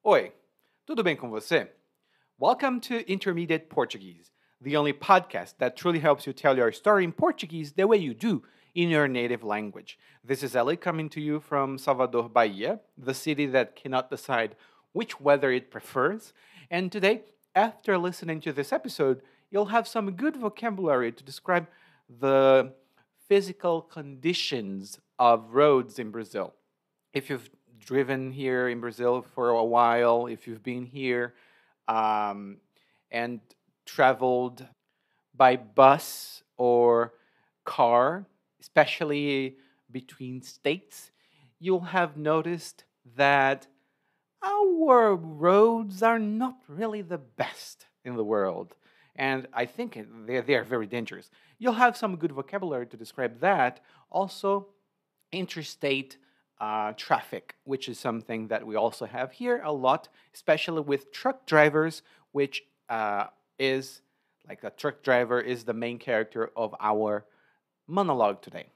Oi, tudo bem com você? Welcome to Intermediate Portuguese, the only podcast that truly helps you tell your story in Portuguese the way you do in your native language. This is Ellie coming to you from Salvador, Bahia, the city that cannot decide which weather it prefers. And today, after listening to this episode, you'll have some good vocabulary to describe the physical conditions of roads in Brazil. If you've driven here in Brazil for a while, if you've been here um, and traveled by bus or car, especially between states, you'll have noticed that our roads are not really the best in the world. And I think they are very dangerous. You'll have some good vocabulary to describe that. Also, interstate traffic, which is something that we also have here a lot, especially with truck drivers, which is like a truck driver is the main character of our monologue today.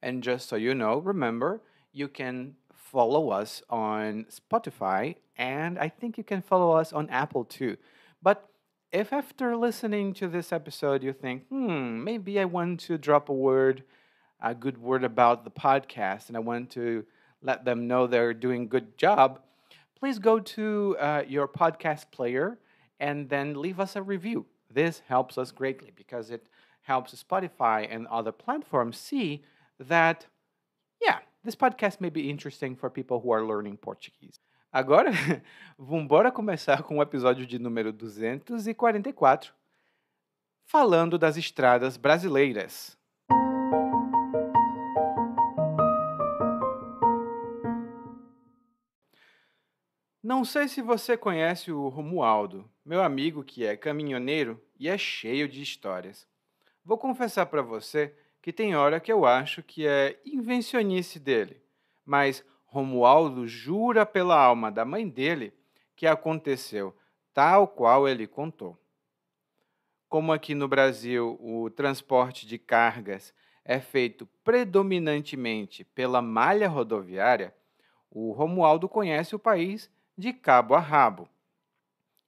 And just so you know, remember, you can follow us on Spotify, and I think you can follow us on Apple too. But if after listening to this episode you think, maybe I want to drop a good word about the podcast, and I want to let them know they're doing a good job, please go to your podcast player and then leave us a review. This helps us greatly because it helps Spotify and other platforms see that, yeah, this podcast may be interesting for people who are learning Portuguese. Agora, vamos começar com o episódio de número 244, falando das estradas brasileiras. Não sei se você conhece o Romualdo, meu amigo que é caminhoneiro e é cheio de histórias. Vou confessar para você que tem hora que eu acho que é invencionice dele, mas Romualdo jura pela alma da mãe dele que aconteceu tal qual ele contou. Como aqui no Brasil o transporte de cargas é feito predominantemente pela malha rodoviária, o Romualdo conhece o país de cabo a rabo.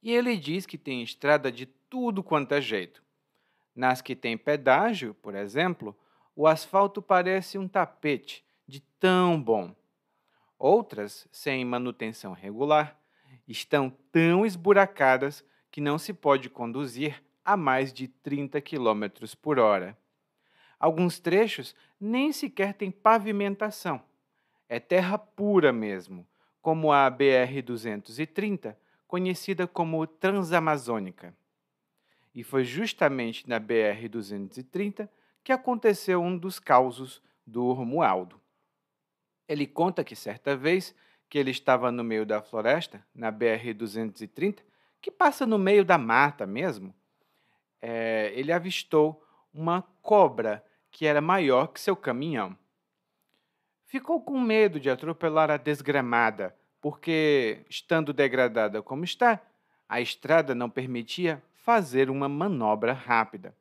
E ele diz que tem estrada de tudo quanto é jeito. Nas que tem pedágio, por exemplo, o asfalto parece um tapete de tão bom. Outras, sem manutenção regular, estão tão esburacadas que não se pode conduzir a mais de 30 km por hora. Alguns trechos nem sequer têm pavimentação. É terra pura mesmo, como a BR-230, conhecida como Transamazônica. E foi justamente na BR-230 que aconteceu um dos causos do Romualdo. Ele conta que certa vez que ele estava no meio da floresta, na BR-230, que passa no meio da mata mesmo, ele avistou uma cobra que era maior que seu caminhão. Ficou com medo de atropelar a desgramada, porque, estando degradada como está, a estrada não permitia fazer uma manobra rápida.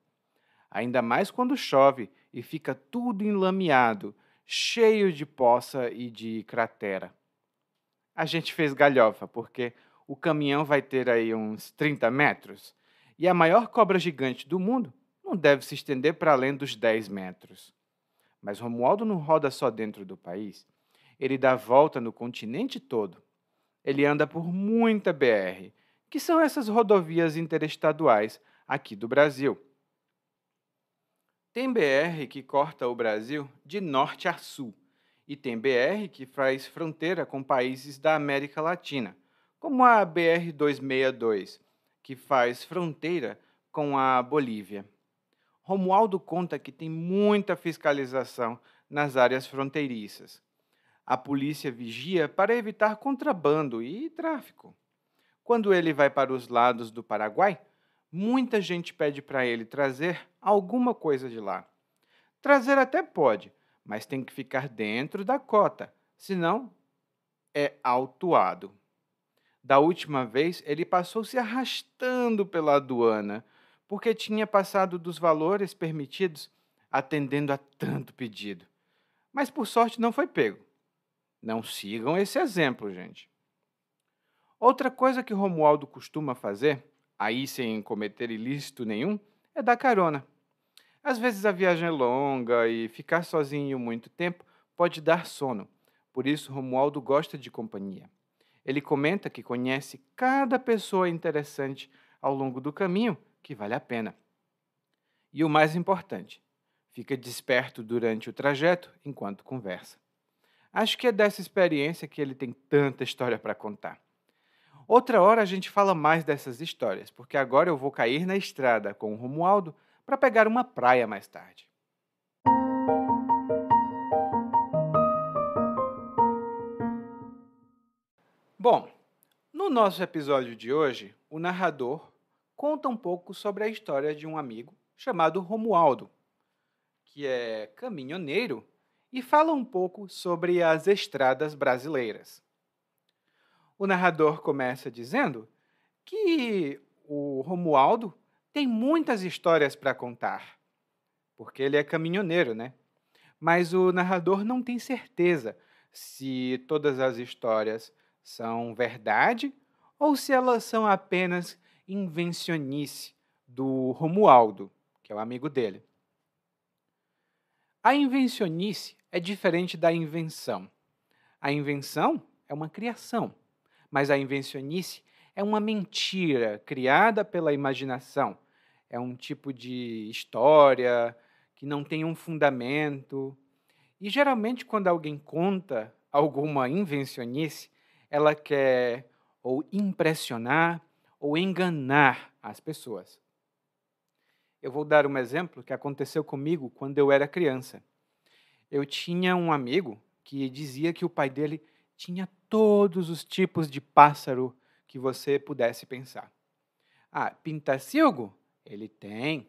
Ainda mais quando chove e fica tudo enlameado, cheio de poça e de cratera. A gente fez galhofa, porque o caminhão vai ter aí uns 30 metros, e a maior cobra gigante do mundo não deve se estender para além dos 10 metros. Mas Romualdo não roda só dentro do país. Ele dá volta no continente todo. Ele anda por muita BR, que são essas rodovias interestaduais aqui do Brasil. Tem BR que corta o Brasil de norte a sul, e tem BR que faz fronteira com países da América Latina, como a BR-262, que faz fronteira com a Bolívia. Romualdo conta que tem muita fiscalização nas áreas fronteiriças. A polícia vigia para evitar contrabando e tráfico. Quando ele vai para os lados do Paraguai, muita gente pede para ele trazer alguma coisa de lá. Trazer até pode, mas tem que ficar dentro da cota, senão é autuado. Da última vez, ele passou se arrastando pela aduana, porque tinha passado dos valores permitidos, atendendo a tanto pedido. Mas por sorte não foi pego. Não sigam esse exemplo, gente. Outra coisa que Romualdo costuma fazer, aí sem cometer ilícito nenhum, é dar carona. Às vezes a viagem é longa e ficar sozinho muito tempo pode dar sono. Por isso, Romualdo gosta de companhia. Ele comenta que conhece cada pessoa interessante ao longo do caminho que vale a pena. E o mais importante, fica desperto durante o trajeto enquanto conversa. Acho que é dessa experiência que ele tem tanta história para contar. Outra hora a gente fala mais dessas histórias, porque agora eu vou cair na estrada com o Romualdo para pegar uma praia mais tarde. Bom, no nosso episódio de hoje, o narrador conta um pouco sobre a história de um amigo chamado Romualdo, que é caminhoneiro e fala um pouco sobre as estradas brasileiras. O narrador começa dizendo que o Romualdo tem muitas histórias para contar, porque ele é caminhoneiro, né? Mas o narrador não tem certeza se todas as histórias são verdade ou se elas são apenas invencionice do Romualdo, que é o amigo dele. A invencionice é diferente da invenção. A invenção é uma criação, mas a invencionice é uma mentira criada pela imaginação. É um tipo de história que não tem um fundamento. E geralmente, quando alguém conta alguma invencionice, ela quer ou impressionar ou enganar as pessoas. Eu vou dar um exemplo que aconteceu comigo quando eu era criança. Eu tinha um amigo que dizia que o pai dele tinha todos os tipos de pássaro que você pudesse pensar. Ah, pintacilgo? Ele tem.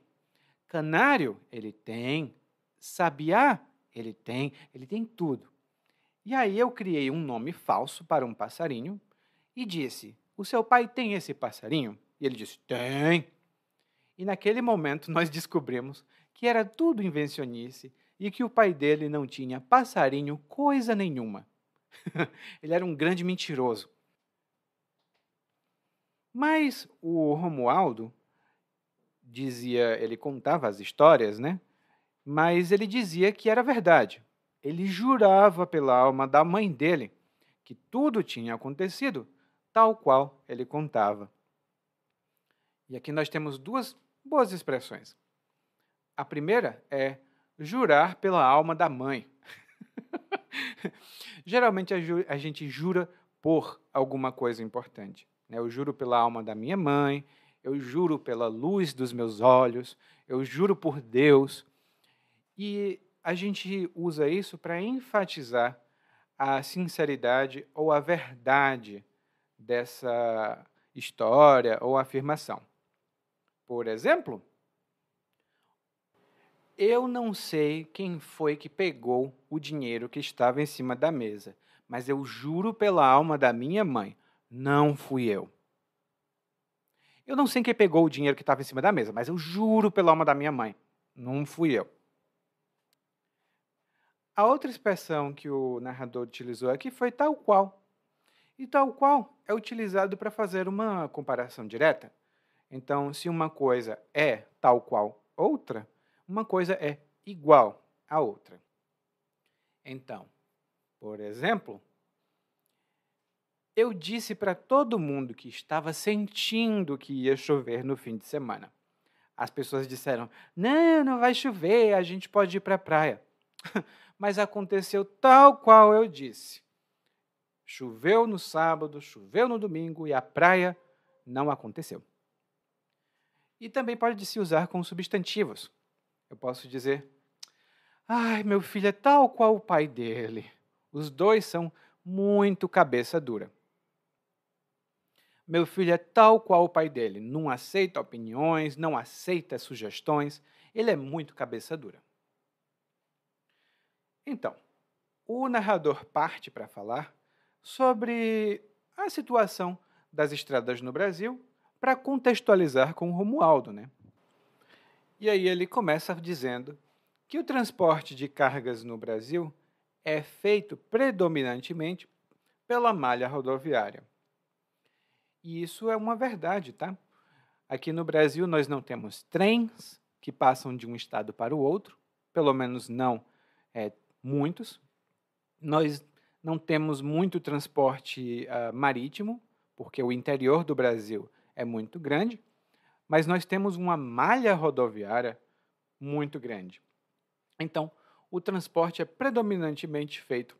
Canário? Ele tem. Sabiá? Ele tem tudo. E aí eu criei um nome falso para um passarinho e disse: "O seu pai tem esse passarinho?" E ele disse: "Tem." E naquele momento nós descobrimos que era tudo invencionice e que o pai dele não tinha passarinho coisa nenhuma. Ele era um grande mentiroso. Mas o Romualdo dizia, ele contava as histórias, né? Mas ele dizia que era verdade. Ele jurava pela alma da mãe dele que tudo tinha acontecido tal qual ele contava. E aqui nós temos duas boas expressões. A primeira é jurar pela alma da mãe. Geralmente a gente jura por alguma coisa importante, né? Eu juro pela alma da minha mãe, eu juro pela luz dos meus olhos, eu juro por Deus. E a gente usa isso para enfatizar a sinceridade ou a verdade dessa história ou afirmação. Por exemplo, eu não sei quem foi que pegou o dinheiro que estava em cima da mesa, mas eu juro pela alma da minha mãe, não fui eu. Eu não sei quem pegou o dinheiro que estava em cima da mesa, mas eu juro pela alma da minha mãe, não fui eu. A outra expressão que o narrador utilizou aqui foi tal qual. E tal qual é utilizado para fazer uma comparação direta. Então, se uma coisa é tal qual outra, uma coisa é igual à outra. Então, por exemplo, eu disse para todo mundo que estava sentindo que ia chover no fim de semana. As pessoas disseram: "Não, não vai chover, a gente pode ir para a praia." Mas aconteceu tal qual eu disse. Choveu no sábado, choveu no domingo e a praia não aconteceu. E também pode se usar com substantivos. Eu posso dizer: "Ai, meu filho é tal qual o pai dele." Os dois são muito cabeça dura. Meu filho é tal qual o pai dele. Não aceita opiniões, não aceita sugestões. Ele é muito cabeça dura. Então, o narrador parte para falar sobre a situação das estradas no Brasil para contextualizar com o Romualdo, né? E aí ele começa dizendo que o transporte de cargas no Brasil é feito predominantemente pela malha rodoviária. E isso é uma verdade, tá? Aqui no Brasil nós não temos trens que passam de um estado para o outro, pelo menos não é, muitos. Nós não temos muito transporte marítimo, porque o interior do Brasil é muito grande, mas nós temos uma malha rodoviária muito grande. Então, o transporte é predominantemente feito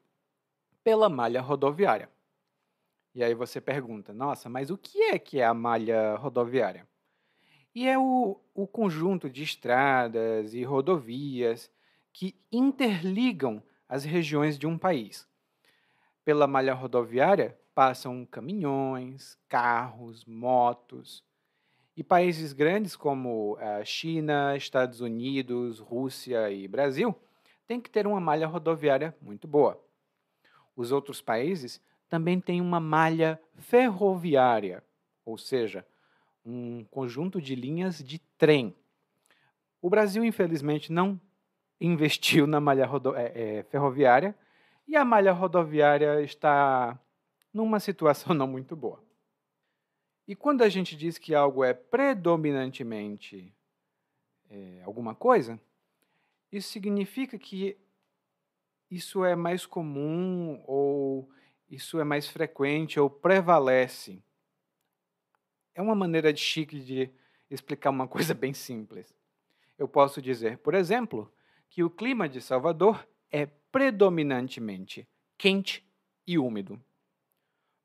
pela malha rodoviária. E aí você pergunta, nossa, mas o que é a malha rodoviária? E é o conjunto de estradas e rodovias que interligam as regiões de um país. Pela malha rodoviária passam caminhões, carros, motos. E países grandes como a China, Estados Unidos, Rússia e Brasil têm que ter uma malha rodoviária muito boa. Os outros países também têm uma malha ferroviária, ou seja, um conjunto de linhas de trem. O Brasil, infelizmente, não investiu na malha ferroviária e a malha rodoviária está numa situação não muito boa. E quando a gente diz que algo é predominantemente alguma coisa, isso significa que isso é mais comum ou isso é mais frequente ou prevalece. É uma maneira chique de explicar uma coisa bem simples. Eu posso dizer, por exemplo, que o clima de Salvador é predominantemente quente e úmido.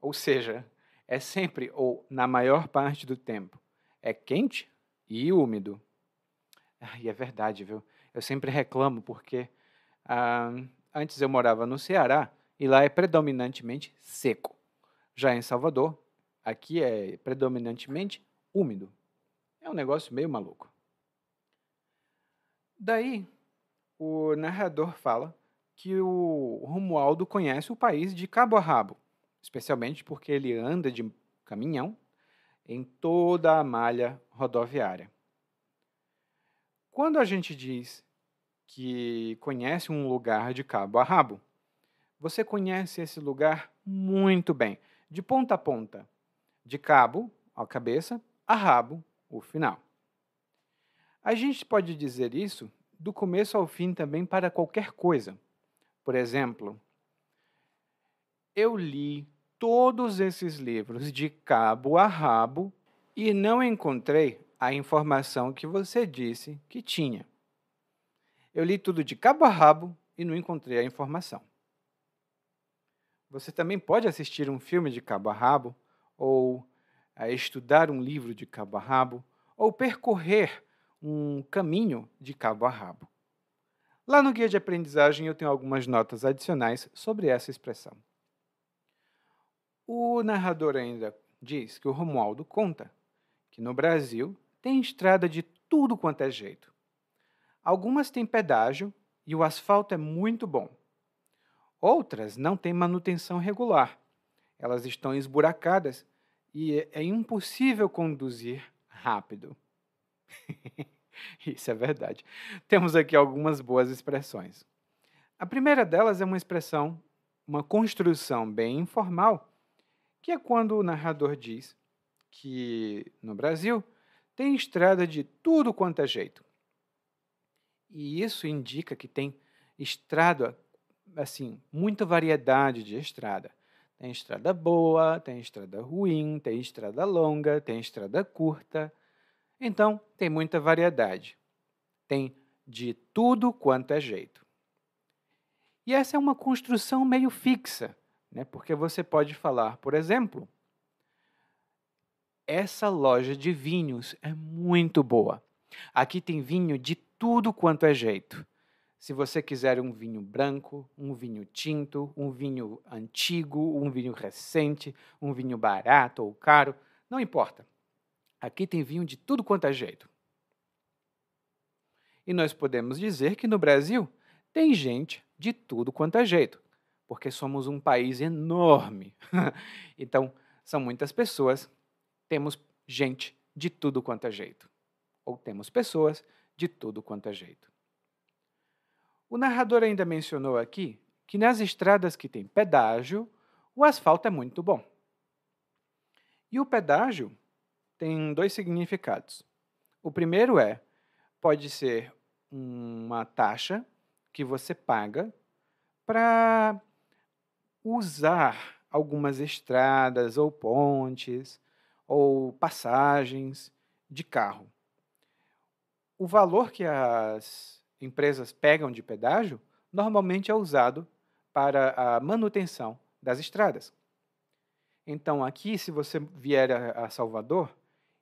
Ou seja, é sempre, ou na maior parte do tempo, é quente e úmido. E é verdade, viu? Eu sempre reclamo porque ah, antes eu morava no Ceará e lá é predominantemente seco. Já em Salvador, aqui é predominantemente úmido. É um negócio meio maluco. Daí, o narrador fala que o Romualdo conhece o país de cabo a rabo, especialmente porque ele anda de caminhão em toda a malha rodoviária. Quando a gente diz que conhece um lugar de cabo a rabo, você conhece esse lugar muito bem, de ponta a ponta, de cabo, a cabeça, a rabo, o final. A gente pode dizer isso do começo ao fim também para qualquer coisa. Por exemplo, eu li todos esses livros de cabo a rabo e não encontrei a informação que você disse que tinha. Eu li tudo de cabo a rabo e não encontrei a informação. Você também pode assistir um filme de cabo a rabo, ou estudar um livro de cabo a rabo, ou percorrer um caminho de cabo a rabo. Lá no guia de aprendizagem eu tenho algumas notas adicionais sobre essa expressão. O narrador ainda diz que o Romualdo conta que no Brasil tem estrada de tudo quanto é jeito. Algumas têm pedágio e o asfalto é muito bom. Outras não têm manutenção regular. Elas estão esburacadas e é impossível conduzir rápido. Isso é verdade. Temos aqui algumas boas expressões. A primeira delas é uma expressão, uma construção bem informal, que é quando o narrador diz que no Brasil tem estrada de tudo quanto é jeito. E isso indica que tem estrada, assim, muita variedade de estrada. Tem estrada boa, tem estrada ruim, tem estrada longa, tem estrada curta. Então, tem muita variedade. Tem de tudo quanto é jeito. E essa é uma construção meio fixa, né? Porque você pode falar, por exemplo, essa loja de vinhos é muito boa. Aqui tem vinho de tudo quanto é jeito. Se você quiser um vinho branco, um vinho tinto, um vinho antigo, um vinho recente, um vinho barato ou caro, não importa. Aqui tem vinho de tudo quanto é jeito. E nós podemos dizer que no Brasil tem gente de tudo quanto é jeito, porque somos um país enorme. Então, são muitas pessoas, temos gente de tudo quanto é jeito. Ou temos pessoas de tudo quanto é jeito. O narrador ainda mencionou aqui que nas estradas que tem pedágio, o asfalto é muito bom. E o pedágio tem dois significados. O primeiro pode ser uma taxa que você paga para usar algumas estradas ou pontes ou passagens de carro. O valor que as empresas pegam de pedágio normalmente é usado para a manutenção das estradas. Então, aqui, se você vier a Salvador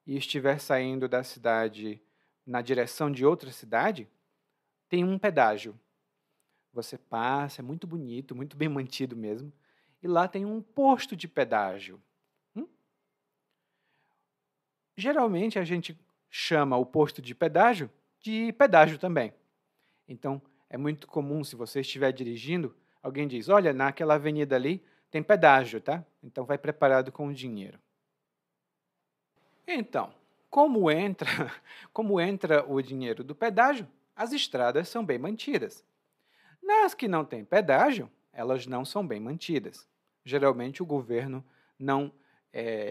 e estiver saindo da cidade na direção de outra cidade, tem um pedágio. Você passa, é muito bonito, muito bem mantido mesmo, e lá tem um posto de pedágio. Geralmente a gente chama o posto de pedágio também. Então, é muito comum, se você estiver dirigindo, alguém diz, olha, naquela avenida ali tem pedágio, tá? Então, vai preparado com o dinheiro. Então, como entra, como entra o dinheiro do pedágio? As estradas são bem mantidas. Nas que não têm pedágio, elas não são bem mantidas. Geralmente, o governo não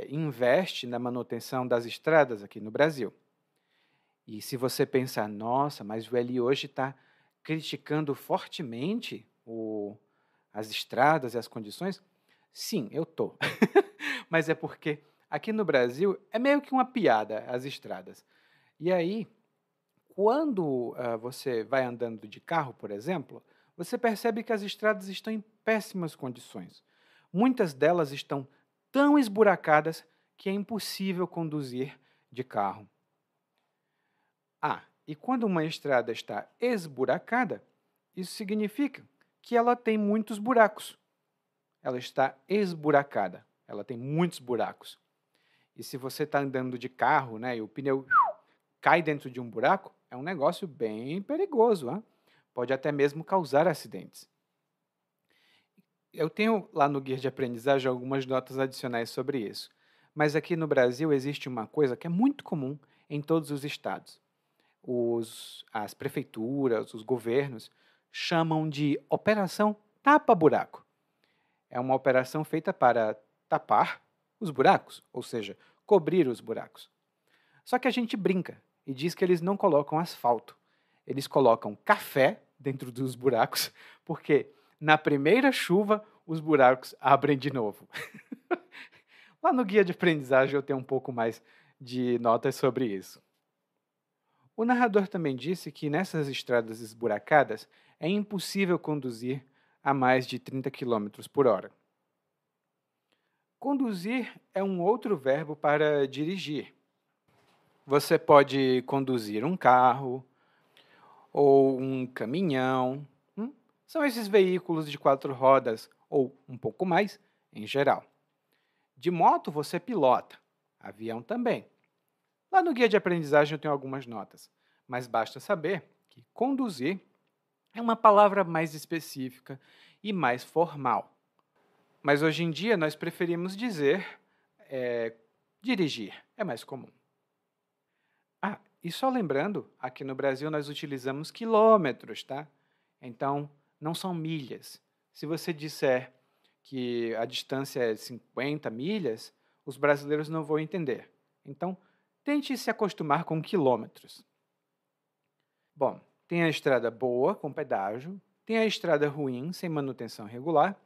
investe na manutenção das estradas aqui no Brasil. E se você pensar, nossa, mas o Eli hoje está criticando fortemente as estradas e as condições, sim, eu estou. Mas é porque aqui no Brasil é meio que uma piada as estradas. E aí, quando você vai andando de carro, por exemplo, você percebe que as estradas estão em péssimas condições. Muitas delas estão tão esburacadas que é impossível conduzir de carro. E quando uma estrada está esburacada, isso significa que ela tem muitos buracos. Ela está esburacada, ela tem muitos buracos. E se você está andando de carro, né, e o pneu cai dentro de um buraco, é um negócio bem perigoso. Hein? Pode até mesmo causar acidentes. Eu tenho lá no guia de aprendizagem algumas notas adicionais sobre isso. Mas aqui no Brasil existe uma coisa que é muito comum em todos os estados. As prefeituras, os governos, chamam de Operação Tapa-Buraco. É uma operação feita para tapar os buracos, ou seja, cobrir os buracos. Só que a gente brinca e diz que eles não colocam asfalto. Eles colocam café dentro dos buracos, porque na primeira chuva os buracos abrem de novo. Lá no guia de aprendizagem eu tenho um pouco mais de notas sobre isso. O narrador também disse que nessas estradas esburacadas é impossível conduzir a mais de 30 km por hora. Conduzir é um outro verbo para dirigir. Você pode conduzir um carro ou um caminhão. São esses veículos de 4 rodas ou um pouco mais, em geral. De moto você pilota, avião também. Lá no guia de aprendizagem eu tenho algumas notas, mas basta saber que conduzir é uma palavra mais específica e mais formal. Mas hoje em dia nós preferimos dizer dirigir, é mais comum. E só lembrando, aqui no Brasil nós utilizamos quilômetros, tá? Então, não são milhas. Se você disser que a distância é 50 milhas, os brasileiros não vão entender. Então, tente se acostumar com quilômetros. Bom, tem a estrada boa, com pedágio, tem a estrada ruim, sem manutenção regular,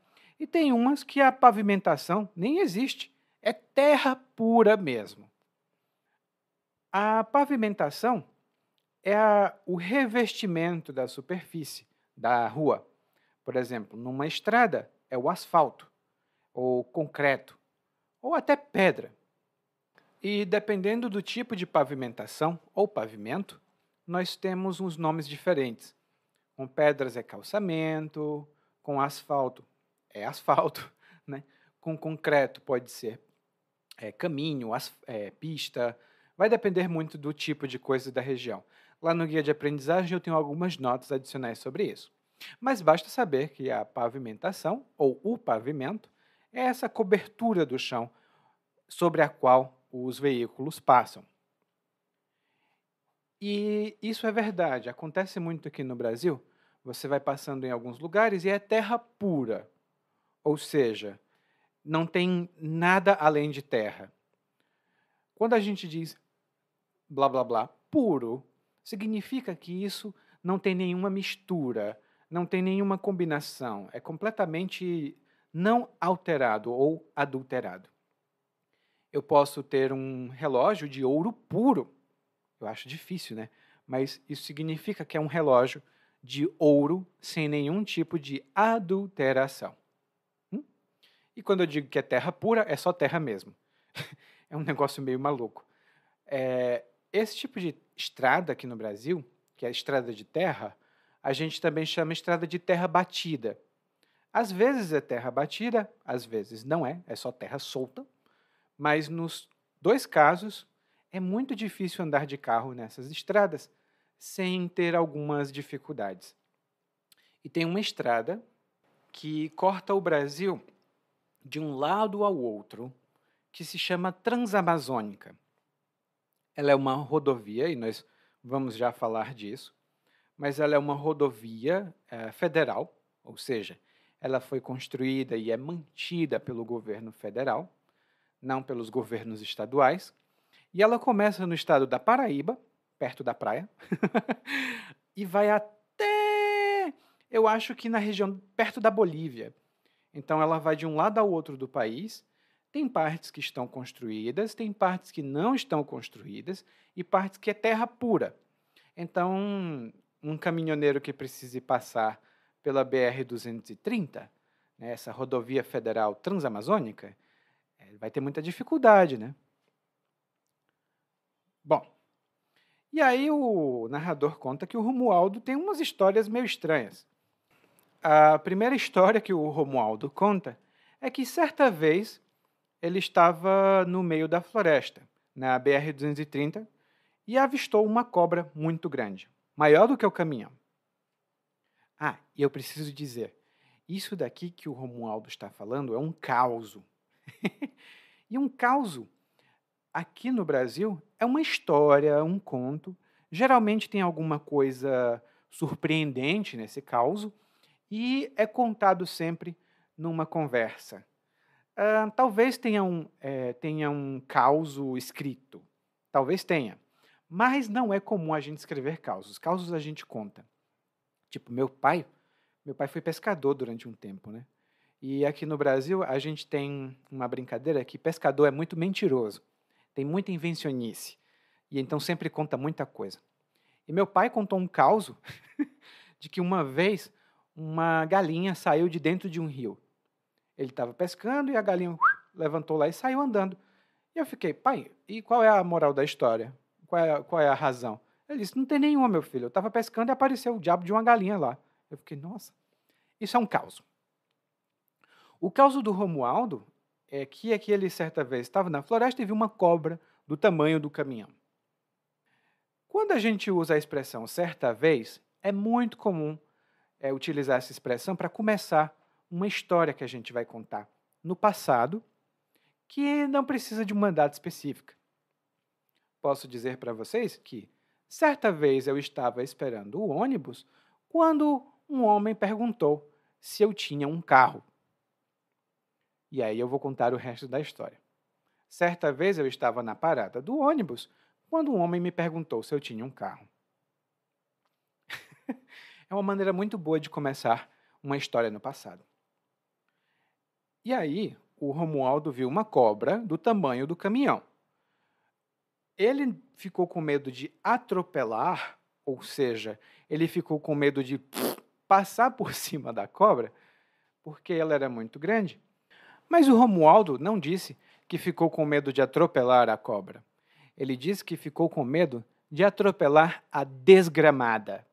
e tem umas que a pavimentação nem existe, é terra pura mesmo. A pavimentação é o revestimento da superfície da rua. Por exemplo, numa estrada é o asfalto, ou concreto, ou até pedra. E dependendo do tipo de pavimentação ou pavimento, nós temos uns nomes diferentes. Com pedras é calçamento, com asfalto é asfalto, né? Com concreto pode ser caminho, pista, vai depender muito do tipo de coisa da região. Lá no guia de aprendizagem eu tenho algumas notas adicionais sobre isso. Mas basta saber que a pavimentação, ou o pavimento, é essa cobertura do chão sobre a qual os veículos passam. E isso é verdade, acontece muito aqui no Brasil. Você vai passando em alguns lugares e é terra pura, ou seja, não tem nada além de terra. Quando a gente diz blá blá blá puro, significa que isso não tem nenhuma mistura, não tem nenhuma combinação, é completamente não alterado ou adulterado. Eu posso ter um relógio de ouro puro, eu acho difícil, né? Mas isso significa que é um relógio de ouro sem nenhum tipo de adulteração. E quando eu digo que é terra pura, é só terra mesmo. É um negócio meio maluco. Esse tipo de estrada aqui no Brasil, que é a estrada de terra, a gente também chama estrada de terra batida. Às vezes é terra batida, às vezes não é, é só terra solta. Mas nos dois casos, é muito difícil andar de carro nessas estradas sem ter algumas dificuldades. E tem uma estrada que corta o Brasil de um lado ao outro, que se chama Transamazônica. Ela é uma rodovia, e nós vamos já falar disso, mas ela é uma rodovia federal, ou seja, ela foi construída e é mantida pelo governo federal, não pelos governos estaduais, e ela começa no estado da Paraíba, perto da praia, e vai até, eu acho que na região perto da Bolívia. Então ela vai de um lado ao outro do país. Tem partes que estão construídas, tem partes que não estão construídas e partes que é terra pura. Então, um caminhoneiro que precise passar pela BR-230, né, essa rodovia federal transamazônica, vai ter muita dificuldade, né? Bom, e aí o narrador conta que o Romualdo tem umas histórias meio estranhas. A primeira história que o Romualdo conta é que certa vez ele estava no meio da floresta, na BR-230, e avistou uma cobra muito grande, maior do que o caminhão. Ah, e eu preciso dizer, isso daqui que o Romualdo está falando é um causo. E um causo, aqui no Brasil, é uma história, um conto. Geralmente tem alguma coisa surpreendente nesse causo e é contado sempre numa conversa. Talvez tenha um causo escrito, talvez tenha, mas não é comum a gente escrever causos. Causos a gente conta. Tipo, meu pai foi pescador durante um tempo, né? E aqui no Brasil a gente tem uma brincadeira que pescador é muito mentiroso, tem muita invencionice, e então sempre conta muita coisa. E meu pai contou um caos de que uma vez uma galinha saiu de dentro de um rio. Ele estava pescando e a galinha levantou lá e saiu andando. E eu fiquei, pai, e qual é a moral da história? Qual é a razão? Ele disse, não tem nenhuma, meu filho. Eu estava pescando e apareceu o diabo de uma galinha lá. Eu fiquei, nossa, isso é um caos. O caos do Romualdo é que ele certa vez estava na floresta e viu uma cobra do tamanho do caminhão. Quando a gente usa a expressão certa vez, é muito comum utilizar essa expressão para começar uma história que a gente vai contar no passado, que não precisa de uma data específica. Posso dizer para vocês que certa vez eu estava esperando o ônibus quando um homem perguntou se eu tinha um carro. E aí eu vou contar o resto da história. Certa vez eu estava na parada do ônibus quando um homem me perguntou se eu tinha um carro. É uma maneira muito boa de começar uma história no passado. E aí, o Romualdo viu uma cobra do tamanho do caminhão. Ele ficou com medo de atropelar, ou seja, ele ficou com medo de passar por cima da cobra, porque ela era muito grande. Mas o Romualdo não disse que ficou com medo de atropelar a cobra. Ele disse que ficou com medo de atropelar a desgramada.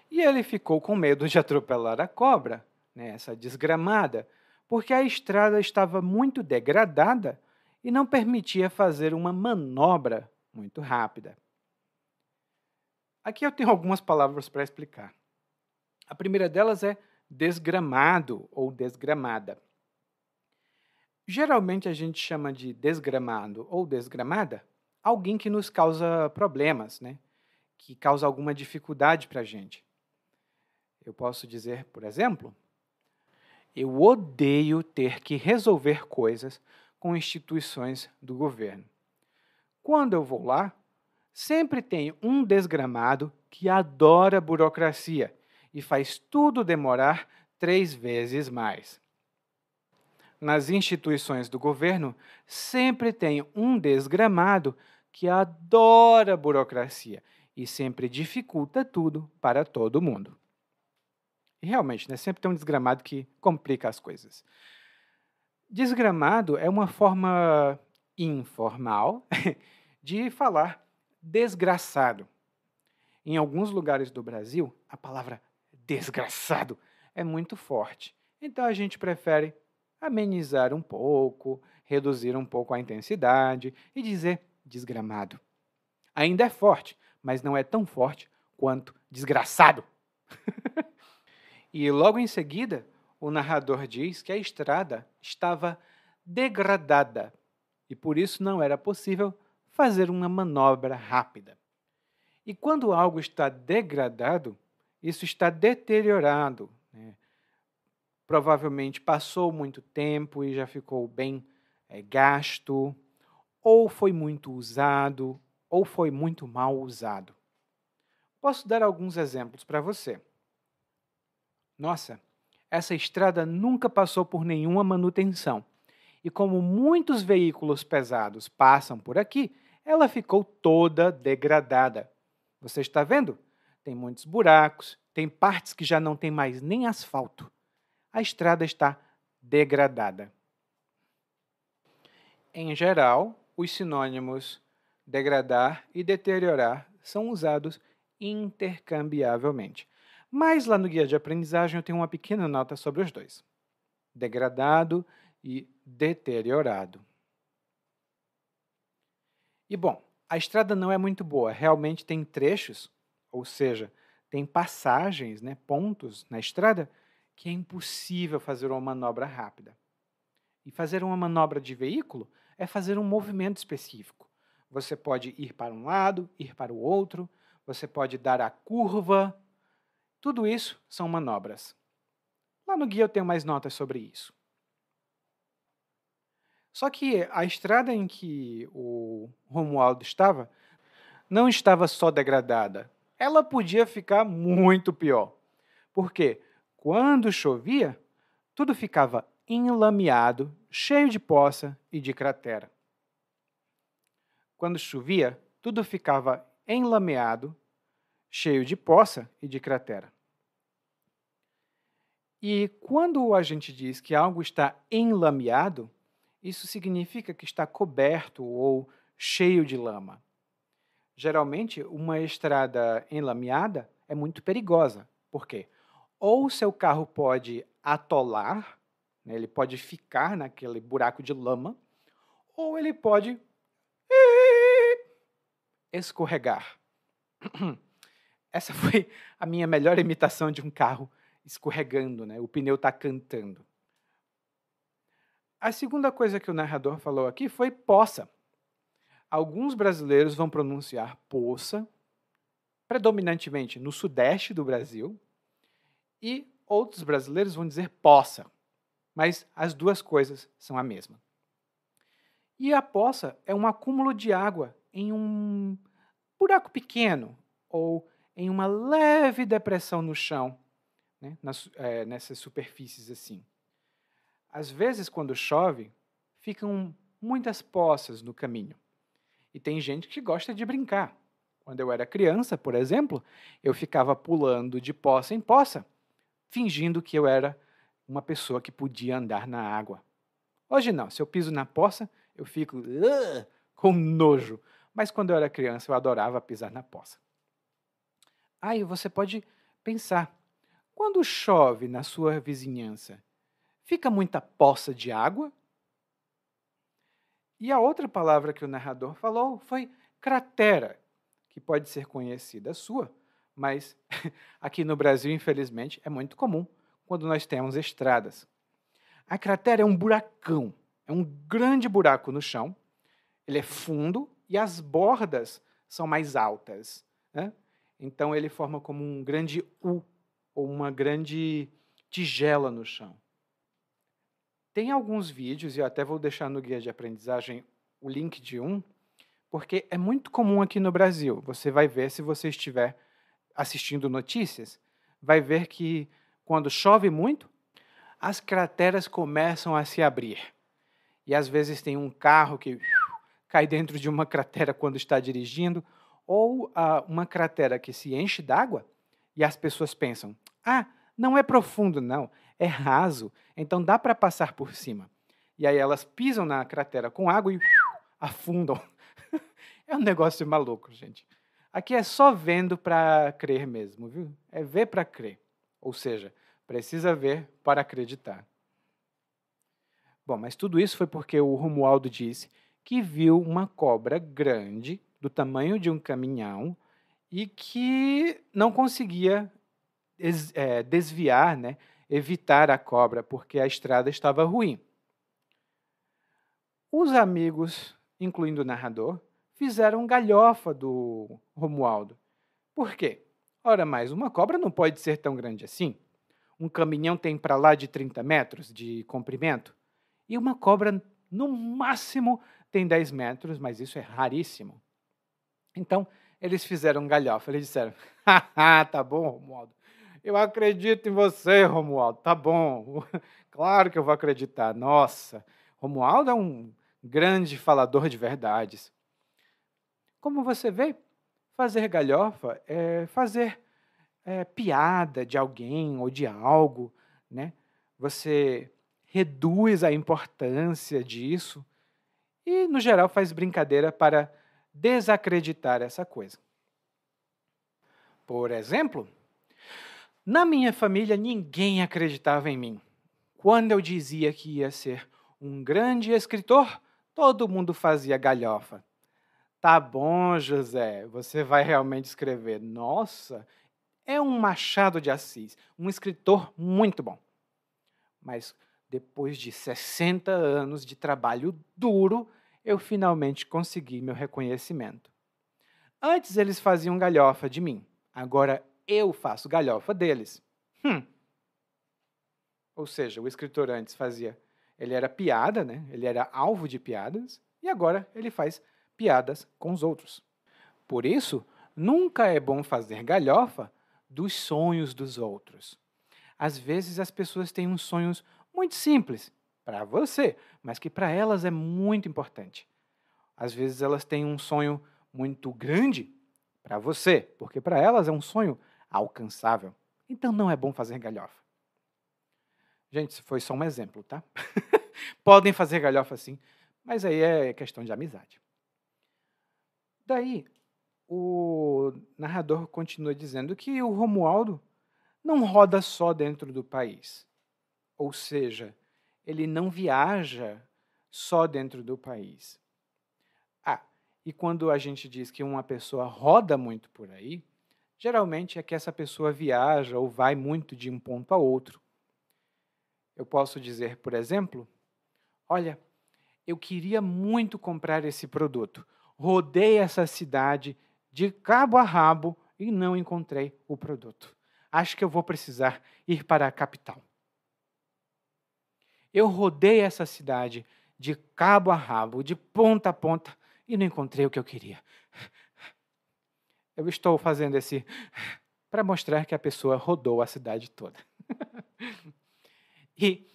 E ele ficou com medo de atropelar a cobra, né, essa desgramada, porque a estrada estava muito degradada e não permitia fazer uma manobra muito rápida. Aqui eu tenho algumas palavras para explicar. A primeira delas é desgramado ou desgramada. Geralmente a gente chama de desgramado ou desgramada alguém que nos causa problemas, né? Que causa alguma dificuldade para a gente. Eu posso dizer, por exemplo, eu odeio ter que resolver coisas com instituições do governo. Quando eu vou lá, sempre tem um desgramado que adora burocracia e faz tudo demorar 3 vezes mais. Nas instituições do governo, sempre tem um desgramado que adora burocracia e sempre dificulta tudo para todo mundo. E realmente, né, sempre tem um desgramado que complica as coisas. Desgramado é uma forma informal de falar desgraçado. Em alguns lugares do Brasil, a palavra desgraçado é muito forte. Então a gente prefere amenizar um pouco, reduzir um pouco a intensidade e dizer desgramado. Ainda é forte, mas não é tão forte quanto desgraçado. E logo em seguida, o narrador diz que a estrada estava degradada e por isso não era possível fazer uma manobra rápida. E quando algo está degradado, isso está deteriorado, né? Provavelmente passou muito tempo e já ficou bem gasto, ou foi muito usado, ou foi muito mal usado. Posso dar alguns exemplos para você. Nossa, essa estrada nunca passou por nenhuma manutenção. E como muitos veículos pesados passam por aqui, ela ficou toda degradada. Você está vendo? Tem muitos buracos, tem partes que já não tem mais nem asfalto. A estrada está degradada. Em geral, os sinônimos degradar e deteriorar são usados intercambiavelmente. Mas lá no guia de aprendizagem eu tenho uma pequena nota sobre os dois: degradado e deteriorado. E bom, a estrada não é muito boa, realmente tem trechos, ou seja, tem passagens, né, pontos na estrada que é impossível fazer uma manobra rápida. E fazer uma manobra de veículo é fazer um movimento específico. Você pode ir para um lado, ir para o outro, você pode dar a curva. Tudo isso são manobras. Lá no guia eu tenho mais notas sobre isso. Só que a estrada em que o Romualdo estava não estava só degradada. Ela podia ficar muito pior. Porque quando chovia, tudo ficava enlameado, cheio de poça e de cratera. Quando chovia, tudo ficava enlameado, cheio de poça e de cratera. E quando a gente diz que algo está enlameado, isso significa que está coberto ou cheio de lama. Geralmente, uma estrada enlameada é muito perigosa. Por quê? Ou seu carro pode atolar, né, ele pode ficar naquele buraco de lama, ou ele pode escorregar. Essa foi a minha melhor imitação de um carro escorregando, né? O pneu está cantando. A segunda coisa que o narrador falou aqui foi poça. Alguns brasileiros vão pronunciar poça, predominantemente no sudeste do Brasil, e outros brasileiros vão dizer poça, mas as duas coisas são a mesma. E a poça é um acúmulo de água em um buraco pequeno ou em uma leve depressão no chão, né, nessas superfícies assim. Às vezes, quando chove, ficam muitas poças no caminho. E tem gente que gosta de brincar. Quando eu era criança, por exemplo, eu ficava pulando de poça em poça, fingindo que eu era uma pessoa que podia andar na água. Hoje não, se eu piso na poça, eu fico com nojo. Mas quando eu era criança, eu adorava pisar na poça. Aí você pode pensar, quando chove na sua vizinhança, fica muita poça de água? E a outra palavra que o narrador falou foi cratera, que pode ser conhecida sua, mas aqui no Brasil, infelizmente, é muito comum quando nós temos estradas. A cratera é um buracão, é um grande buraco no chão, ele é fundo e as bordas são mais altas, né? Então ele forma como um grande U, ou uma grande tigela no chão. Tem alguns vídeos, e eu até vou deixar no guia de aprendizagem o link de um, porque é muito comum aqui no Brasil. Você vai ver, se você estiver assistindo notícias, vai ver que quando chove muito, as crateras começam a se abrir. E às vezes tem um carro que cai dentro de uma cratera quando está dirigindo, ou uma cratera que se enche d'água e as pessoas pensam: ah, não é profundo, não, é raso, então dá para passar por cima. E aí elas pisam na cratera com água e afundam. É um negócio maluco, gente. Aqui é só vendo para crer mesmo, viu? É ver para crer. Ou seja, precisa ver para acreditar. Bom, mas tudo isso foi porque o Romualdo disse que viu uma cobra grande, do tamanho de um caminhão, e que não conseguia desviar, né, evitar a cobra, porque a estrada estava ruim. Os amigos, incluindo o narrador, fizeram galhofa do Romualdo. Por quê? Ora mais, uma cobra não pode ser tão grande assim. Um caminhão tem para lá de 30 metros de comprimento. E uma cobra, no máximo, tem 10 metros, mas isso é raríssimo. Então, eles fizeram galhofa. Eles disseram: haha, tá bom, Romualdo. Eu acredito em você, Romualdo. Tá bom. Claro que eu vou acreditar. Nossa, Romualdo é um grande falador de verdades. Como você vê, fazer galhofa é fazer piada de alguém ou de algo, né? Você reduz a importância disso e, no geral, faz brincadeira para desacreditar essa coisa. Por exemplo, na minha família ninguém acreditava em mim. Quando eu dizia que ia ser um grande escritor, todo mundo fazia galhofa. Tá bom, José, você vai realmente escrever. Nossa, é um Machado de Assis, um escritor muito bom. Mas depois de 60 anos de trabalho duro, eu finalmente consegui meu reconhecimento. Antes eles faziam galhofa de mim, agora eu faço galhofa deles. Ou seja, o escritor antes ele era piada, né? Ele era alvo de piadas, e agora ele faz piadas com os outros. Por isso, nunca é bom fazer galhofa dos sonhos dos outros. Às vezes as pessoas têm uns sonhos muito simples para você, mas que para elas é muito importante. Às vezes elas têm um sonho muito grande para você, porque para elas é um sonho alcançável. Então não é bom fazer galhofa. Gente, isso foi só um exemplo, tá? Podem fazer galhofa sim, mas aí é questão de amizade. Daí, o narrador continua dizendo que o Romualdo não roda só dentro do país. Ou seja, ele não viaja só dentro do país. E quando a gente diz que uma pessoa roda muito por aí, geralmente é que essa pessoa viaja ou vai muito de um ponto a outro. Eu posso dizer, por exemplo, olha, eu queria muito comprar esse produto. Rodei essa cidade de cabo a rabo e não encontrei o produto. Acho que eu vou precisar ir para a capital. Eu rodei essa cidade de cabo a rabo, de ponta a ponta, e não encontrei o que eu queria. Eu estou fazendo esse para mostrar que a pessoa rodou a cidade toda. E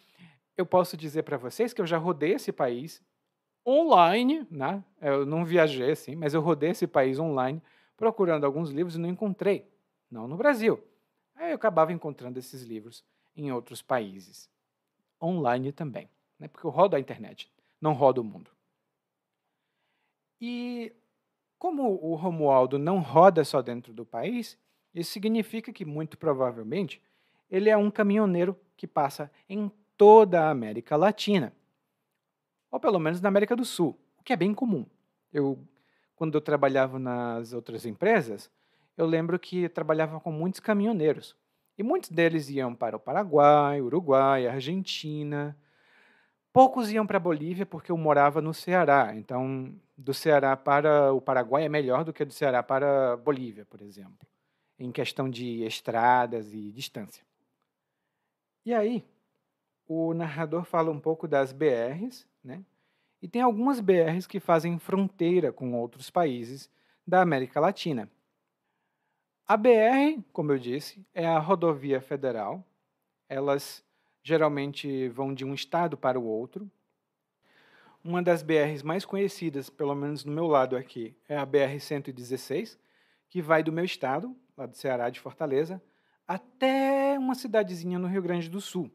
eu posso dizer para vocês que eu já rodei esse país online, né? Eu não viajei assim, mas eu rodei esse país online procurando alguns livros e não encontrei. Não no Brasil. Aí eu acabava encontrando esses livros em outros países. Online também, né? Porque eu rodo a internet, não rodo o mundo. E como o Romualdo não roda só dentro do país, isso significa que, muito provavelmente, ele é um caminhoneiro que passa em toda a América Latina, ou pelo menos na América do Sul, o que é bem comum. Quando eu trabalhava nas outras empresas, eu lembro que eu trabalhava com muitos caminhoneiros, e muitos deles iam para o Paraguai, Uruguai, Argentina. Poucos iam para a Bolívia porque eu morava no Ceará, então do Ceará para o Paraguai é melhor do que do Ceará para a Bolívia, por exemplo, em questão de estradas e distância. E aí, o narrador fala um pouco das BRs, né? E tem algumas BRs que fazem fronteira com outros países da América Latina. A BR, como eu disse, é a rodovia federal. Elas geralmente vão de um estado para o outro. Uma das BRs mais conhecidas, pelo menos no meu lado aqui, é a BR-116, que vai do meu estado, lá do Ceará, de Fortaleza, até uma cidadezinha no Rio Grande do Sul.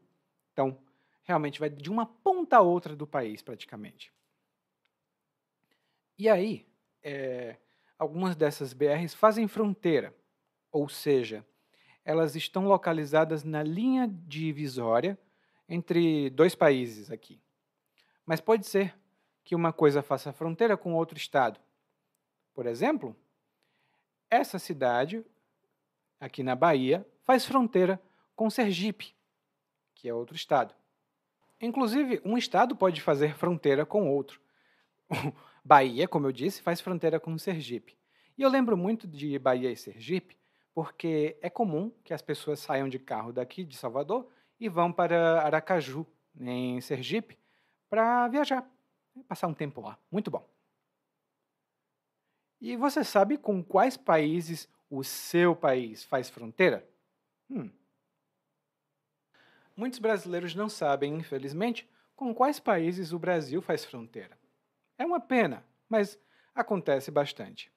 Então, realmente vai de uma ponta a outra do país, praticamente. E aí, algumas dessas BRs fazem fronteira, ou seja, elas estão localizadas na linha divisória entre dois países aqui. Mas pode ser que uma coisa faça fronteira com outro estado. Por exemplo, essa cidade, aqui na Bahia, faz fronteira com Sergipe, que é outro estado. Inclusive, um estado pode fazer fronteira com outro. Bahia, como eu disse, faz fronteira com Sergipe. E eu lembro muito de Bahia e Sergipe, porque é comum que as pessoas saiam de carro daqui de Salvador e vão para Aracaju, em Sergipe, para viajar, passar um tempo lá. Muito bom. E você sabe com quais países o seu país faz fronteira? Muitos brasileiros não sabem, infelizmente, com quais países o Brasil faz fronteira. É uma pena, mas acontece bastante.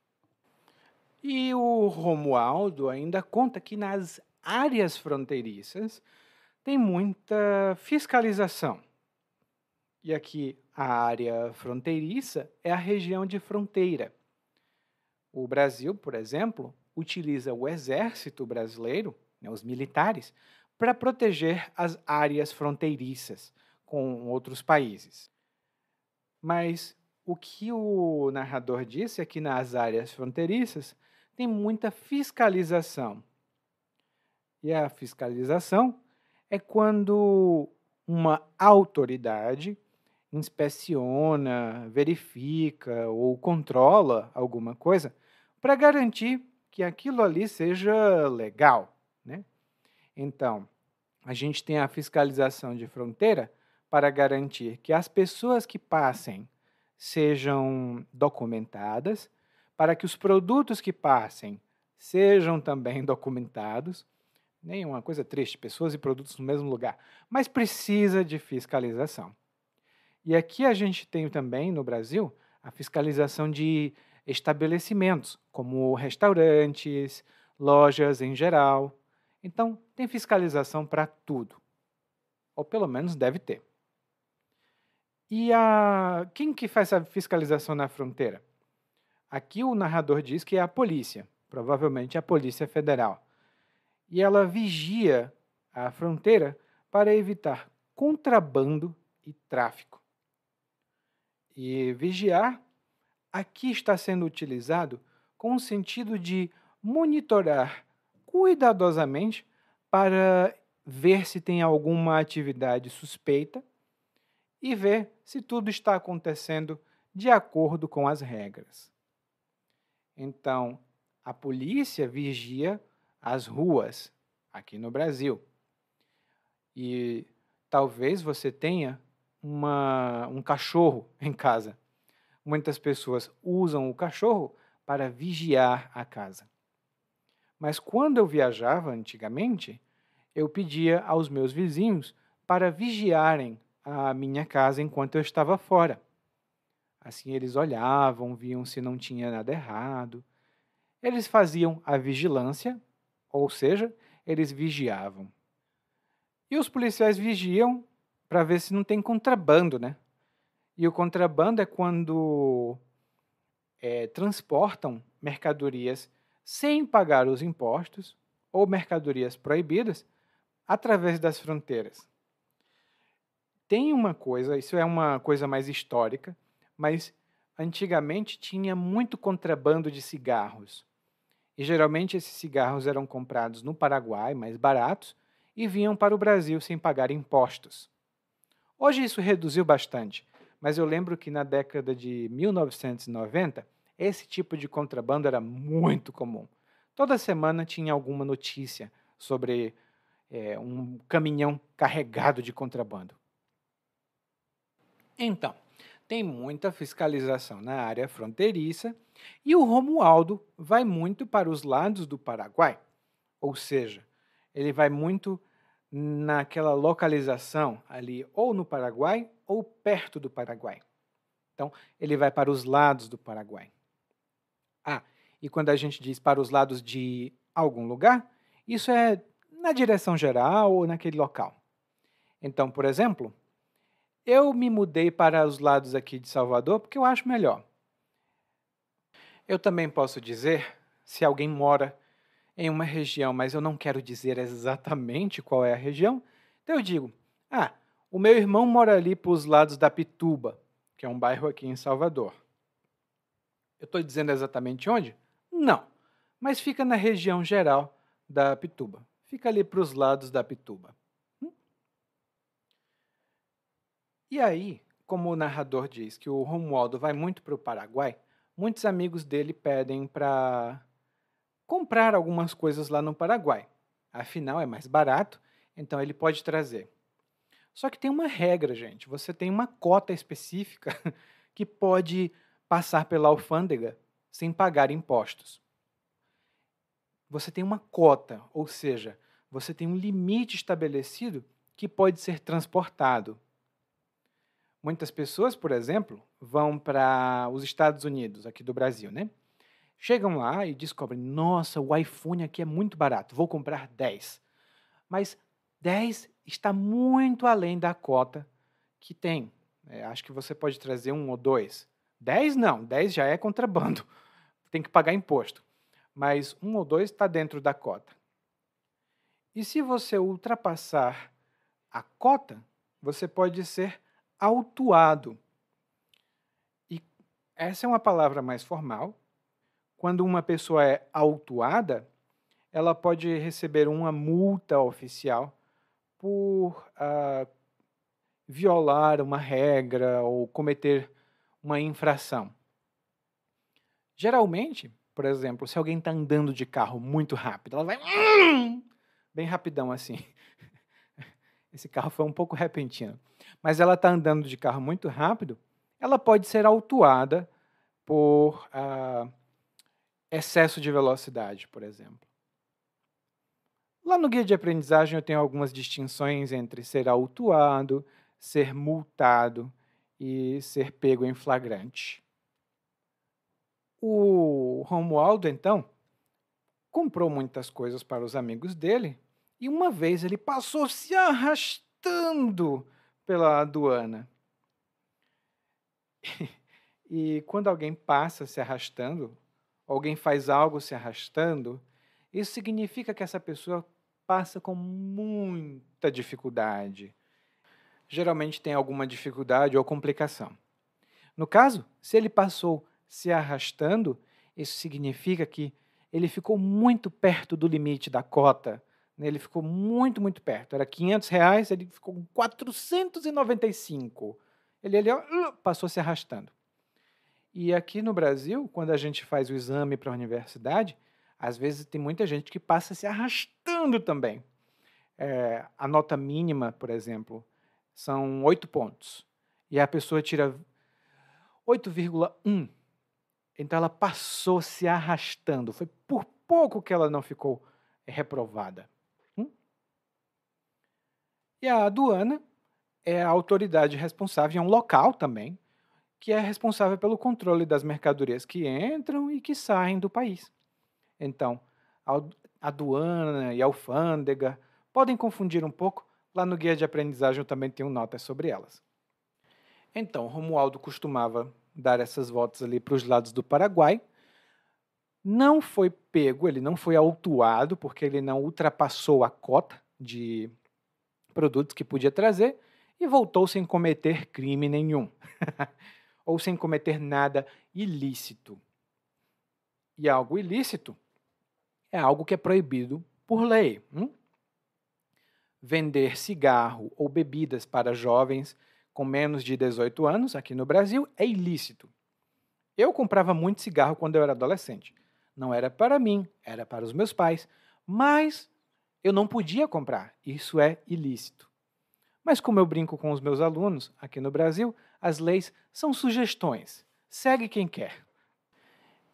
E o Romualdo ainda conta que nas áreas fronteiriças tem muita fiscalização. E aqui a área fronteiriça é a região de fronteira. O Brasil, por exemplo, utiliza o exército brasileiro, né, os militares, para proteger as áreas fronteiriças com outros países. Mas o que o narrador disse é que nas áreas fronteiriças tem muita fiscalização. E a fiscalização é quando uma autoridade inspeciona, verifica ou controla alguma coisa para garantir que aquilo ali seja legal, né? Então, a gente tem a fiscalização de fronteira para garantir que as pessoas que passem sejam documentadas, para que os produtos que passem sejam também documentados. Nenhuma coisa triste, pessoas e produtos no mesmo lugar, mas precisa de fiscalização. E aqui a gente tem também, no Brasil, a fiscalização de estabelecimentos, como restaurantes, lojas em geral. Então, tem fiscalização para tudo. Ou pelo menos deve ter. E quem que faz a fiscalização na fronteira? Aqui o narrador diz que é a polícia, provavelmente a Polícia Federal. E ela vigia a fronteira para evitar contrabando e tráfico. E vigiar aqui está sendo utilizado com o sentido de monitorar cuidadosamente para ver se tem alguma atividade suspeita e ver se tudo está acontecendo de acordo com as regras. Então, a polícia vigia as ruas aqui no Brasil. E talvez você tenha um cachorro em casa. Muitas pessoas usam o cachorro para vigiar a casa. Mas quando eu viajava antigamente, eu pedia aos meus vizinhos para vigiarem a minha casa enquanto eu estava fora. Assim eles olhavam, viam se não tinha nada errado. Eles faziam a vigilância, ou seja, eles vigiavam. E os policiais vigiam para ver se não tem contrabando, né? E o contrabando é quando transportam mercadorias sem pagar os impostos ou mercadorias proibidas através das fronteiras. Tem uma coisa, isso é uma coisa mais histórica, mas antigamente tinha muito contrabando de cigarros. E geralmente esses cigarros eram comprados no Paraguai, mais baratos, e vinham para o Brasil sem pagar impostos. Hoje isso reduziu bastante, mas eu lembro que na década de 1990, esse tipo de contrabando era muito comum. Toda semana tinha alguma notícia sobre um caminhão carregado de contrabando. Então, tem muita fiscalização na área fronteiriça e o Romualdo vai muito para os lados do Paraguai, ou seja, ele vai muito naquela localização ali, ou no Paraguai ou perto do Paraguai. Então, ele vai para os lados do Paraguai. Ah, e quando a gente diz para os lados de algum lugar, isso é na direção geral ou naquele local. Então, por exemplo, eu me mudei para os lados aqui de Salvador porque eu acho melhor. Eu também posso dizer se alguém mora em uma região, mas eu não quero dizer exatamente qual é a região, então eu digo, o meu irmão mora ali para os lados da Pituba, que é um bairro aqui em Salvador. Eu estou dizendo exatamente onde? Não, mas fica na região geral da Pituba. Fica ali para os lados da Pituba. E aí, como o narrador diz que o Romualdo vai muito para o Paraguai, muitos amigos dele pedem para comprar algumas coisas lá no Paraguai. Afinal, é mais barato, então ele pode trazer. Só que tem uma regra, gente. Você tem uma cota específica que pode passar pela alfândega sem pagar impostos. Você tem uma cota, ou seja, você tem um limite estabelecido que pode ser transportado. Muitas pessoas, por exemplo, vão para os Estados Unidos, aqui do Brasil, né? Chegam lá e descobrem, nossa, o iPhone aqui é muito barato, vou comprar 10. Mas 10 está muito além da cota que tem. Acho que você pode trazer um ou dois. 10 não, 10 já é contrabando, tem que pagar imposto. Mas um ou dois está dentro da cota. E se você ultrapassar a cota, você pode ser autuado. E essa é uma palavra mais formal. Quando uma pessoa é autuada, ela pode receber uma multa oficial por violar uma regra ou cometer uma infração. Geralmente, por exemplo, se alguém está andando de carro muito rápido, ela vai bem rapidão assim. Esse carro foi um pouco repentino. Mas ela está andando de carro muito rápido, ela pode ser autuada por excesso de velocidade, por exemplo. Lá no guia de aprendizagem eu tenho algumas distinções entre ser autuado, ser multado e ser pego em flagrante. O Romualdo, então, comprou muitas coisas para os amigos dele e uma vez ele passou se arrastando pela aduana. E quando alguém passa se arrastando, alguém faz algo se arrastando, isso significa que essa pessoa passa com muita dificuldade. Geralmente tem alguma dificuldade ou complicação. No caso, se ele passou se arrastando, isso significa que ele ficou muito perto do limite da cota. Ele ficou muito, muito perto. Era R$ 500, ele ficou com 495. Ele passou se arrastando. E aqui no Brasil, quando a gente faz o exame para a universidade, às vezes tem muita gente que passa se arrastando também. A nota mínima, por exemplo, são 8 pontos. E a pessoa tira 8,1. Então ela passou se arrastando. Foi por pouco que ela não ficou reprovada. E a aduana é a autoridade responsável, é um local também, que é responsável pelo controle das mercadorias que entram e que saem do país. Então, a aduana e a alfândega podem confundir um pouco. Lá no guia de aprendizagem eu também tenho notas sobre elas. Então, Romualdo costumava dar essas voltas ali para os lados do Paraguai. Não foi pego, ele não foi autuado, porque ele não ultrapassou a cota de produtos que podia trazer e voltou sem cometer crime nenhum. Ou sem cometer nada ilícito. E algo ilícito é algo que é proibido por lei. Vender cigarro ou bebidas para jovens com menos de 18 anos, aqui no Brasil, é ilícito. Eu comprava muito cigarro quando eu era adolescente. Não era para mim, era para os meus pais. Mas Eu não podia comprar, isso é ilícito. Mas como eu brinco com os meus alunos, aqui no Brasil, as leis são sugestões. Segue quem quer.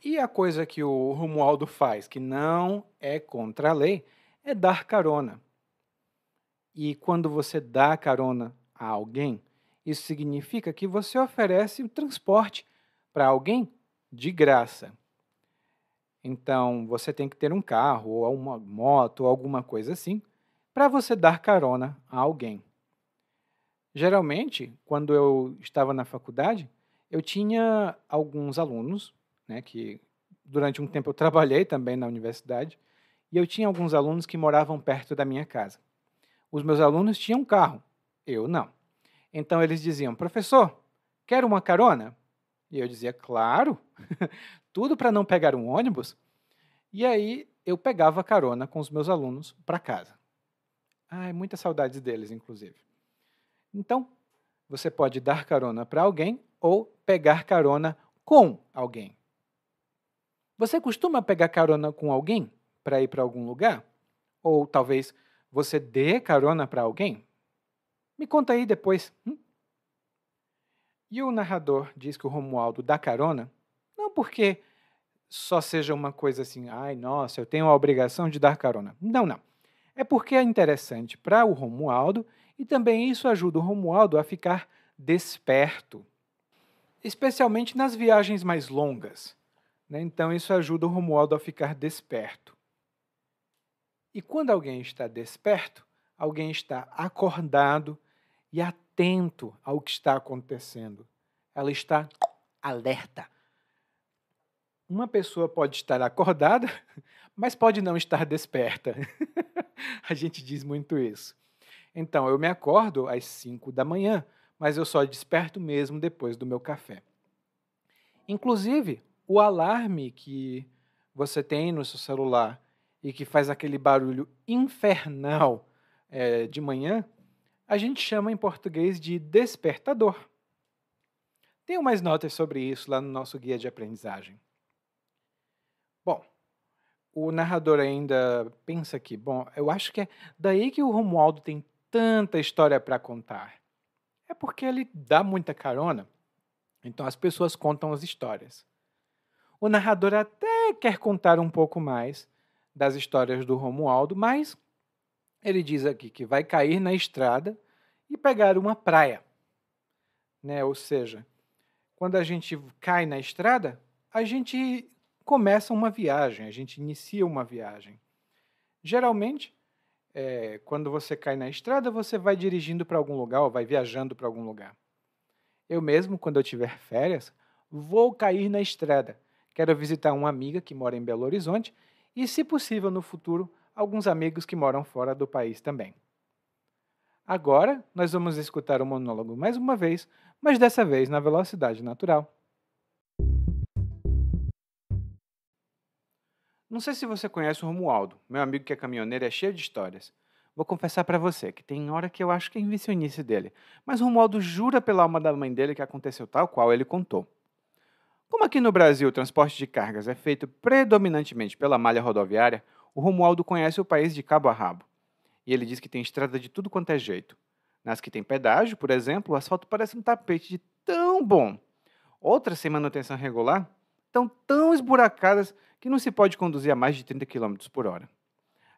E a coisa que o Romualdo faz, que não é contra a lei, é dar carona. E quando você dá carona a alguém, isso significa que você oferece o transporte para alguém de graça. Então, você tem que ter um carro, ou uma moto, ou alguma coisa assim, para você dar carona a alguém. Geralmente, quando eu estava na faculdade, eu tinha alguns alunos, né, que durante um tempo eu trabalhei também na universidade, e eu tinha alguns alunos que moravam perto da minha casa. Os meus alunos tinham carro, eu não. Então eles diziam, professor, quer uma carona? E eu dizia, claro, tudo para não pegar um ônibus. E aí eu pegava carona com os meus alunos para casa. Ai, muitas saudades deles, inclusive. Então, você pode dar carona para alguém ou pegar carona com alguém. Você costuma pegar carona com alguém para ir para algum lugar? Ou talvez você dê carona para alguém? Me conta aí depois. E o narrador diz que o Romualdo dá carona, não porque só seja uma coisa assim, ai, nossa, eu tenho a obrigação de dar carona. Não, não. É porque é interessante para o Romualdo e também isso ajuda o Romualdo a ficar desperto, especialmente nas viagens mais longas, né? Então isso ajuda o Romualdo a ficar desperto. E quando alguém está desperto, alguém está acordado e atento ao que está acontecendo. Ela está alerta. Uma pessoa pode estar acordada, mas pode não estar desperta. A gente diz muito isso. Então, eu me acordo às 5 da manhã, mas eu só desperto mesmo depois do meu café. Inclusive, o alarme que você tem no seu celular e que faz aquele barulho infernal de manhã, a gente chama em português de despertador. Tenho mais notas sobre isso lá no nosso guia de aprendizagem. Bom, o narrador ainda pensa que, bom, eu acho que é daí que o Romualdo tem tanta história para contar. É porque ele dá muita carona, então as pessoas contam as histórias. O narrador até quer contar um pouco mais das histórias do Romualdo, mas ele diz aqui que vai cair na estrada e pegar uma praia, né? Ou seja, quando a gente cai na estrada, a gente começa uma viagem, a gente inicia uma viagem. Geralmente, quando você cai na estrada, você vai dirigindo para algum lugar ou vai viajando para algum lugar. Eu mesmo, quando eu tiver férias, vou cair na estrada. Quero visitar uma amiga que mora em Belo Horizonte e, se possível, no futuro, alguns amigos que moram fora do país também. Agora, nós vamos escutar o monólogo mais uma vez, mas dessa vez na velocidade natural. Não sei se você conhece o Romualdo, meu amigo que é caminhoneiro e é cheio de histórias. Vou confessar pra você que tem hora que eu acho que é invencionice dele, mas o Romualdo jura pela alma da mãe dele que aconteceu tal qual ele contou. Como aqui no Brasil o transporte de cargas é feito predominantemente pela malha rodoviária, o Romualdo conhece o país de cabo a rabo. E ele diz que tem estrada de tudo quanto é jeito. Nas que tem pedágio, por exemplo, o asfalto parece um tapete de tão bom. Outras sem manutenção regular estão tão esburacadas que não se pode conduzir a mais de 30 km por hora.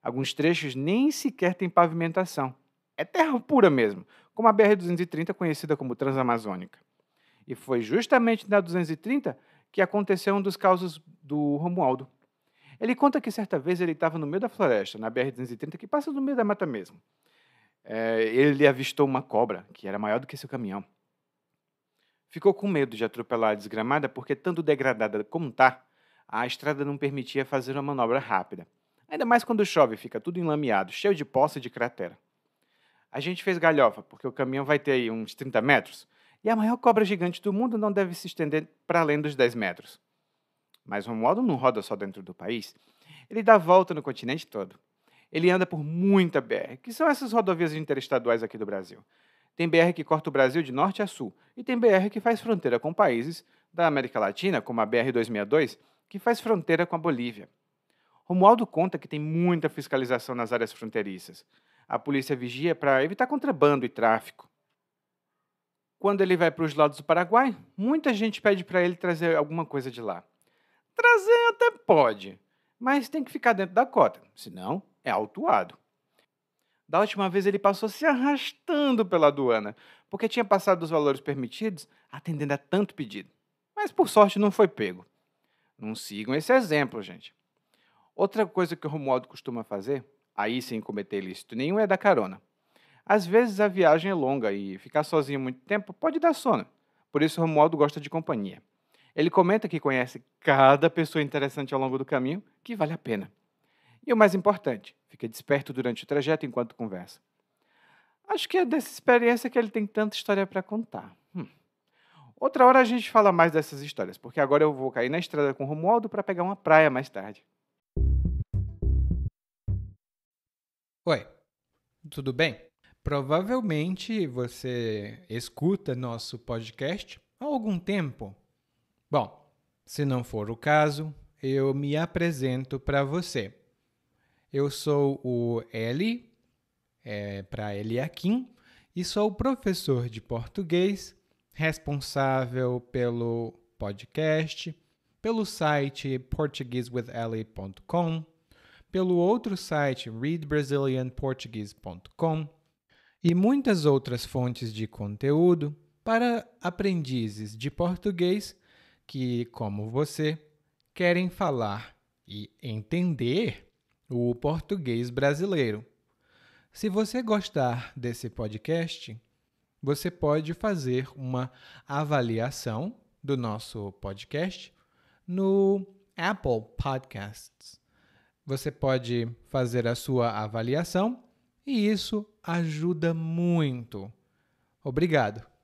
Alguns trechos nem sequer têm pavimentação. É terra pura mesmo, como a BR-230, conhecida como Transamazônica. E foi justamente na 230 que aconteceu um dos causos do Romualdo. Ele conta que certa vez ele estava no meio da floresta, na BR-230, que passa no meio da mata mesmo. Ele avistou uma cobra, que era maior do que seu caminhão. Ficou com medo de atropelar a desgramada porque, tanto degradada como está, a estrada não permitia fazer uma manobra rápida. Ainda mais quando chove, fica tudo enlameado, cheio de poça e de cratera. A gente fez galhofa, porque o caminhão vai ter aí uns 30 metros, e a maior cobra gigante do mundo não deve se estender para além dos 10 metros. Mas Romualdo não roda só dentro do país, ele dá volta no continente todo. Ele anda por muita BR, que são essas rodovias interestaduais aqui do Brasil. Tem BR que corta o Brasil de norte a sul, e tem BR que faz fronteira com países da América Latina, como a BR-262, que faz fronteira com a Bolívia. Romualdo conta que tem muita fiscalização nas áreas fronteiriças. A polícia vigia para evitar contrabando e tráfico. Quando ele vai para os lados do Paraguai, muita gente pede para ele trazer alguma coisa de lá. Trazer até pode, mas tem que ficar dentro da cota, senão é autuado. Da última vez ele passou se arrastando pela aduana, porque tinha passado dos valores permitidos, atendendo a tanto pedido. Mas por sorte não foi pego. Não sigam esse exemplo, gente. Outra coisa que o Romualdo costuma fazer, aí sem cometer ilícito nenhum, é dar carona. Às vezes a viagem é longa e ficar sozinho muito tempo pode dar sono. Por isso o Romualdo gosta de companhia. Ele comenta que conhece cada pessoa interessante ao longo do caminho, que vale a pena. E o mais importante, fica desperto durante o trajeto enquanto conversa. Acho que é dessa experiência que ele tem tanta história para contar. Outra hora a gente fala mais dessas histórias, porque agora eu vou cair na estrada com o Romualdo para pegar uma praia mais tarde. Oi, tudo bem? Provavelmente você escuta nosso podcast há algum tempo. Bom, se não for o caso, eu me apresento para você. Eu sou o Eli, para Eliakim, e sou professor de português, responsável pelo podcast, pelo site portuguesewitheli.com, pelo outro site readbrazilianportuguese.com e muitas outras fontes de conteúdo para aprendizes de português que, como você, querem falar e entender o português brasileiro. Se você gostar desse podcast, você pode fazer uma avaliação do nosso podcast no Apple Podcasts. Você pode fazer a sua avaliação e isso ajuda muito. Obrigado.